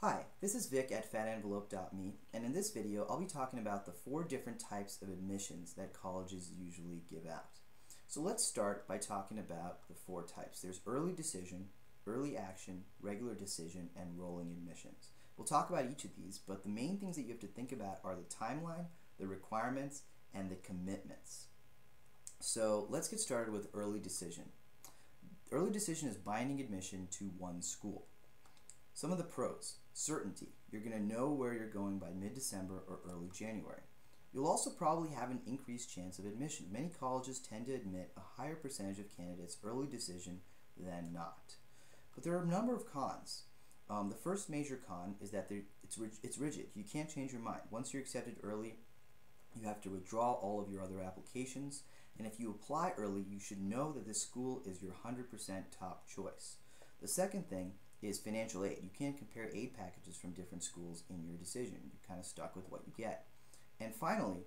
Hi, this is Vic at fatenvelope.me, and in this video I'll be talking about the 4 different types of admissions that colleges usually give out. So let's start by talking about the 4 types. There's early decision, early action, regular decision, and rolling admissions. We'll talk about each of these, but the main things that you have to think about are the timeline, the requirements, and the commitments. So let's get started with early decision. Early decision is binding admission to one school. Some of the pros: certainty. You're going to know where you're going by mid-December or early January. You'll also probably have an increased chance of admission. Many colleges tend to admit a higher percentage of candidates early decision than not. But there are a number of cons. The first major con is that it's rigid. You can't change your mind. Once you're accepted early, you have to withdraw all of your other applications. And if you apply early, you should know that this school is your 100% top choice. The second thing is financial aid. You can't compare aid packages from different schools in your decision. You're kind of stuck with what you get. And finally,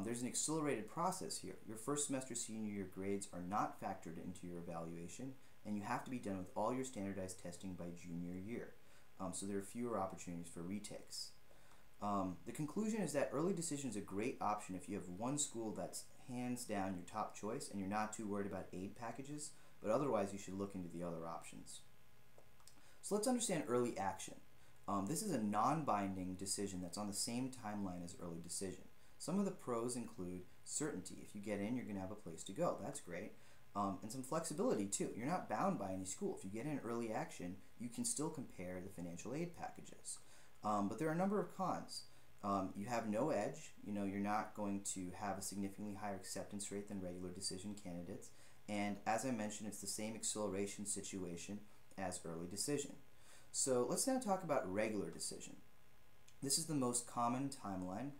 there's an accelerated process here. Your first semester senior year grades are not factored into your evaluation, and you have to be done with all your standardized testing by junior year. So there are fewer opportunities for retakes. The conclusion is that early decision is a great option if you have one school that's hands down your top choice and you're not too worried about aid packages, but otherwise you should look into the other options. So let's understand early action. This is a non-binding decision that's on the same timeline as early decision. Some of the pros include certainty. If you get in, you're going to have a place to go. That's great. And some flexibility too. You're not bound by any school. If you get in early action, you can still compare the financial aid packages. But there are a number of cons. You have no edge. You're not going to have a significantly higher acceptance rate than regular decision candidates. And as I mentioned, it's the same acceleration situation as early decision. So let's now talk about regular decision. This is the most common timeline.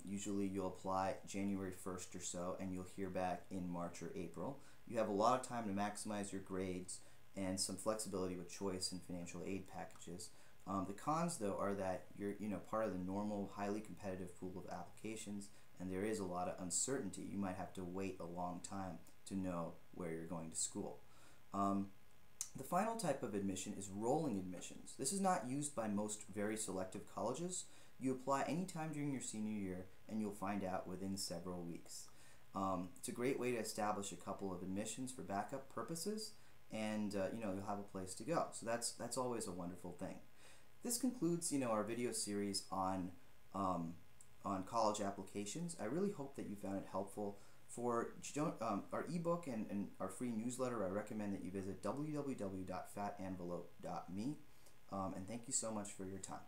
Usually you'll apply January 1st or so, and you'll hear back in March or April. You have a lot of time to maximize your grades and some flexibility with choice and financial aid packages. The cons, though, are that you're part of the normal, highly competitive pool of applications, and there is a lot of uncertainty. You might have to wait a long time to know where you're going to school. The final type of admission is rolling admissions. This is not used by most very selective colleges. You apply anytime during your senior year and you'll find out within several weeks. It's a great way to establish a couple of admissions for backup purposes, and you'll have a place to go. So that's always a wonderful thing. This concludes our video series on college applications. I really hope that you found it helpful. For our ebook and our free newsletter, I recommend that you visit www.fatenvelope.me. And thank you so much for your time.